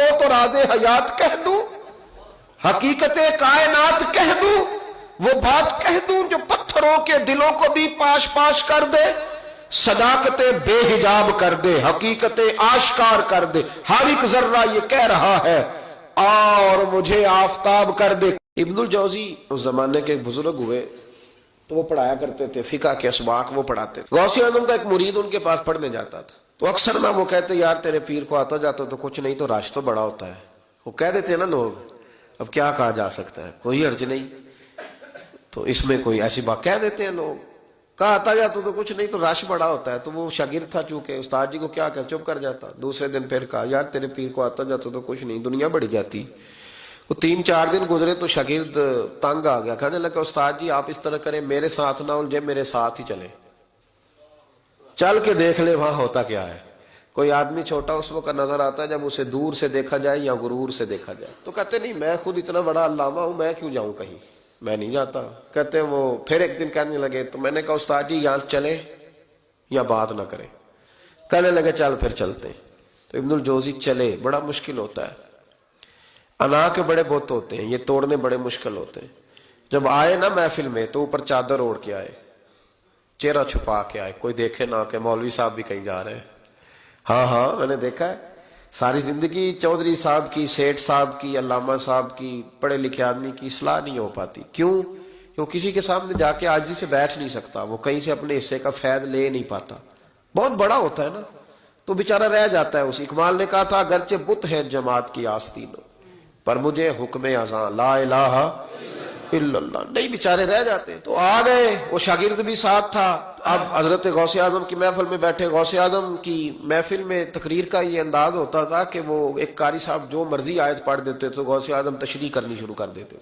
کہو تو راز حیات کہہ دوں، حقیقت کائنات کہہ دوں، وہ بات کہہ دوں جو پتھروں کے دلوں کو بھی پاش پاش کر دے، صداقت بے حجاب کر دے، حقیقت آشکار کر دے، ہر ایک ذرہ یہ کہہ رہا ہے اور مجھے آفتاب کر دے۔ ابن الجوزی اس زمانے کے بزرگ ہوئے تو وہ پڑھایا کرتے تھے، فقہ کے اسباق وہ پڑھاتے تھے۔ غوث اعظم کا ایک مرید ان کے پاس پڑھنے جاتا تھا تو اکثر نہ وہ کہتے یار تیرے پیر کو آتا جاتا تو کچھ نہیں، تو رش تو بڑا ہوتا ہے، وہ کہہ دیتے نا لوگ، اب کیا کہا جا سکتا ہے، کوئی حرج نہیں، تو اس میں کوئی ایسی بات کہہ دیتے ہیں لوگ، کہا آتا جاتا تو کچھ نہیں، تو رش بڑا ہوتا ہے۔ تو وہ شاگرد تھا چونکہ استاد جی کو کیا کہ چپ کر جاتا، دوسرے دن پھر کہا یار تیرے پیر کو آتا جاتا تو کچھ نہیں، دنیا بڑھ جاتی۔ وہ 3-4 دن گزرے تو شاگرد تنگ آ گیا، کہنے لگا استاد جی آپ اس طرح کریں، میرے ساتھ نہ الجھے، میرے ساتھ ہی چلے، چل کے دیکھ لے وہاں ہوتا کیا ہے۔ کوئی آدمی چھوٹا اس وقت نظر آتا ہے جب اسے دور سے دیکھا جائے یا غرور سے دیکھا جائے، تو کہتے نہیں میں خود اتنا بڑا علامہ ہوں، میں کیوں جاؤں کہیں، میں نہیں جاتا۔ کہتے ہیں وہ پھر ایک دن کہنے لگے تو میں نے کہا استاد جی یہاں چلے یا بات نہ کریں، کہنے لگے چل پھر چلتے ہیں۔ تو ابن الجوزی چلے، بڑا مشکل ہوتا ہے، انا کے بڑے بت ہوتے ہیں، یہ توڑنے بڑے مشکل ہوتے ہیں۔ جب آئے نا محفل میں تو اوپر چادر اوڑھ کے آئے، چہرہ چھپا کے آئے، کوئی دیکھے نہ کہ مولوی صاحب بھی کہیں جا رہے ہیں۔ ہاں میں نے دیکھا ہے، ساری زندگی چودھری صاحب کی، سیٹھ صاحب کی، علامہ صاحب کی، پڑھے لکھے آدمی کی اصلاح نہیں ہو پاتی۔ کیوں کسی کے سامنے جا کے عاجزی سے بیٹھ نہیں سکتا، وہ کہیں سے اپنے حصے کا فیض لے نہیں پاتا، بہت بڑا ہوتا ہے نا، تو بیچارہ رہ جاتا ہے۔ اس اقبال نے کہا تھا اگرچہ بت ہے جماعت کی آستین پر مجھے حکم اذاں لا الہ الا اللہ، نہیں بیچارے رہ جاتے ہیں۔ تو آ گئے، وہ شاگرد بھی ساتھ تھا۔ اب حضرت غوث اعظم کی محفل میں بیٹھے، غوث اعظم کی محفل میں تقریر کا یہ انداز ہوتا تھا کہ وہ ایک قاری صاحب جو مرضی آیت پڑھ دیتے تو غوث اعظم تشریح کرنی شروع کر دیتے۔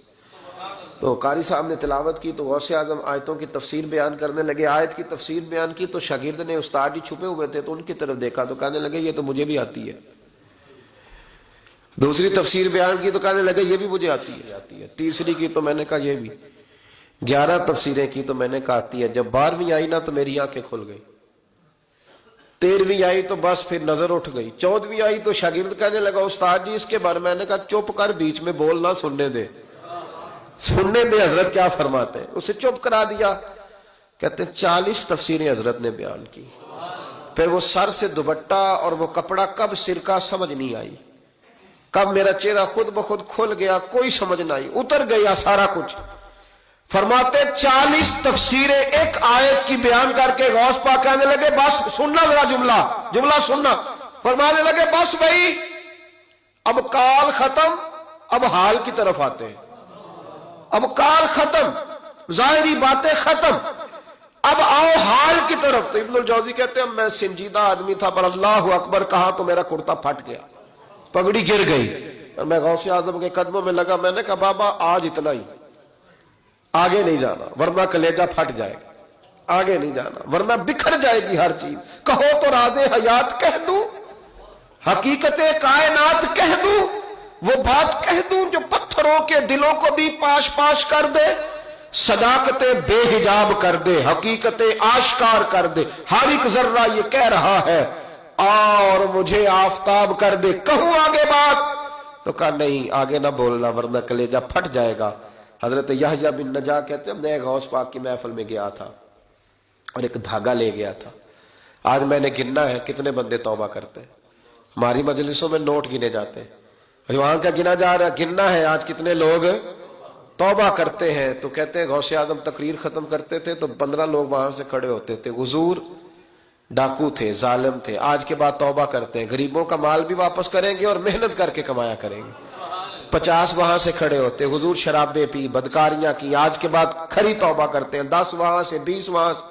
تو قاری صاحب نے تلاوت کی تو غوث اعظم آیتوں کی تفسیر بیان کرنے لگے، آیت کی تفسیر بیان کی تو شاگرد نے، استاد جی چھپے ہوئے تھے تو ان کی طرف دیکھا تو کہنے لگے یہ تو مجھے بھی آتی ہے۔ دوسری تفسیر بیان کی تو کہنے لگے یہ بھی مجھے آتی ہے۔ تیسری کی تو میں نے کہا یہ بھی۔ 11 تفسیریں کی تو میں نے کہا آتی ہے۔ جب 12ویں آئی نا تو میری آنکھیں کھل گئی، 13ویں آئی تو بس پھر نظر اٹھ گئی، 14ویں آئی تو شاگرد کہنے لگا استاد جی اس کے بارے میں نے کہا چپ کر، بیچ میں بولنا، سننے دے حضرت کیا فرماتے ہیں۔ اسے چپ کرا دیا۔ کہتے ہیں 40 تفسیریں حضرت نے بیان کی، پھر وہ سر سے دوپٹہ اور وہ کپڑا کب سر کا سمجھ نہیں آئی، کب میرا چہرہ خود بخود کھل گیا کوئی سمجھ نہ آئی، اتر گیا سارا کچھ۔ فرماتے 40 تفسیریں ایک آیت کی بیان کر کے غوث پاک کہنے لگے بس سننا ذرا، جملہ سننا۔ فرمانے لگے بس بھائی اب کال ختم، اب حال کی طرف آتے ہیں، اب کال ختم، ظاہری باتیں ختم، اب آؤ حال کی طرف۔ تو ابن الجوزی کہتے ہیں میں سنجیدہ آدمی تھا پر اللہ اکبر کہا تو میرا کرتا پھٹ گیا، پگڑی گر گئی، اور میں غوث اعظم کے قدموں میں لگا۔ میں نے کہا بابا آج اتنا ہی، آگے نہیں جانا ورنہ کلیجہ پھٹ جائے گا، آگے نہیں جانا ورنہ بکھر جائے گی ہر چیز۔ کہو تو راز حیات کہہ دوں، حقیقت کائنات کہہ دوں، وہ بات کہہ دوں جو پتھروں کے دلوں کو بھی پاش پاش کر دے، صداقت بے حجاب کر دے، حقیقت آشکار کر دے، ہر ایک ذرہ یہ کہہ رہا ہے اور مجھے آفتاب کر دے۔ کہوں آگے بات تو کہا نہیں آگے نہ بولنا ورنہ کلیجہ پھٹ جائے گا۔ حضرت یحییٰ بن نجاح کہتے ہیں میں غوث پاک کی محفل میں گیا تھا اور ایک دھاگا لے گیا تھا۔ آج میں نے گننا ہے کتنے بندے توبہ کرتے ہیں، ہماری مجلسوں میں نوٹ گنے جاتے ہیں، وہاں کا گنا جا رہا، گننا ہے آج کتنے لوگ توبہ کرتے ہیں۔ تو کہتے ہیں غوث اعظم تقریر ختم کرتے تھے تو 15 لوگ وہاں سے کھڑے ہوتے تھے، حضور ڈاکو تھے، ظالم تھے، آج کے بعد توبہ کرتے ہیں، غریبوں کا مال بھی واپس کریں گے اور محنت کر کے کمایا کریں گے۔ 50 وہاں سے کھڑے ہوتے، حضور شرابیں پی، بدکاریاں کی، آج کے بعد کھری توبہ کرتے ہیں۔ 10 وہاں سے، 20 وہاں سے۔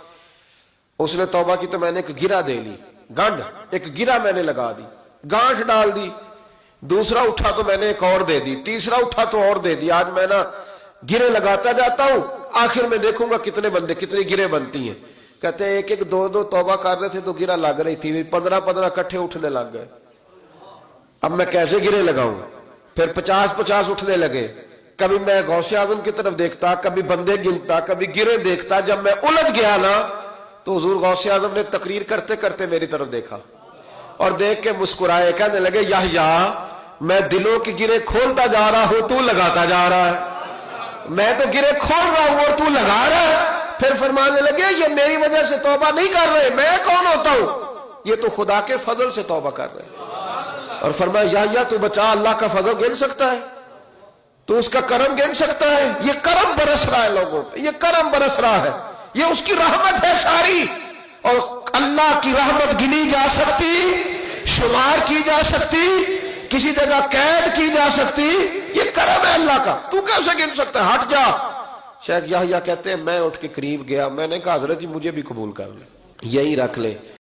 اس نے توبہ کی تو میں نے ایک گرہ دے لی، گنڈ ایک گرہ میں نے لگا دی، گانٹھ ڈال دی، دوسرا اٹھا تو میں نے ایک اور دے دی، تیسرا اٹھا تو اور دے دی۔ آج میں نا گرے لگاتا جاتا ہوں، آخر میں دیکھوں گا کتنے بندے، کتنی گرے بنتی ہیں۔ کہتے ہیں ایک 2 توبہ کر رہے تھے تو گرہ لگ رہی تھی، 15 کٹھے اٹھنے لگ گئے۔ اب میں کیسے گرے لگاؤں؟ پھر 50 اٹھنے لگے۔ کبھی میں غوث اعظم کی طرف دیکھتا، کبھی بندے گنتا، کبھی گرے دیکھتا۔ جب میں الجھ گیا نا تو حضور غوث اعظم نے تقریر کرتے کرتے میری طرف دیکھا اور دیکھ کے مسکرائے، کہنے لگے یحییٰ میں دلوں کی گرے کھولتا جا رہا ہوں، تو لگاتا جا رہا ہے۔ میں تو گرے کھول رہا ہوں اور تو لگا رہا ہے۔ پھر فرمانے لگے یہ میری وجہ سے توبہ نہیں کر رہے، میں کون ہوتا ہوں؟ یہ تو خدا کے فضل سے توبہ کر رہے ہیں۔ اور فرمایا یا تو بچا، اللہ کا فضل گن سکتا ہے؟ تو اس کا کرم گن سکتا ہے؟ یہ کرم برس رہا ہے لوگوں پہ، یہ کرم برس رہا ہے، یہ اس کی رحمت ہے ساری۔ اور اللہ کی رحمت گنی جا سکتی، شمار کی جا سکتی، کسی جگہ قید کی جا سکتی، یہ کرم ہے اللہ کا، تو کیسے گن سکتا ہے؟ ہٹ جا۔ شیخ یحییٰ کہتے ہیں میں اٹھ کے قریب گیا، میں نے کہا حضرت جی مجھے بھی قبول کر لیں، یہی رکھ لیں۔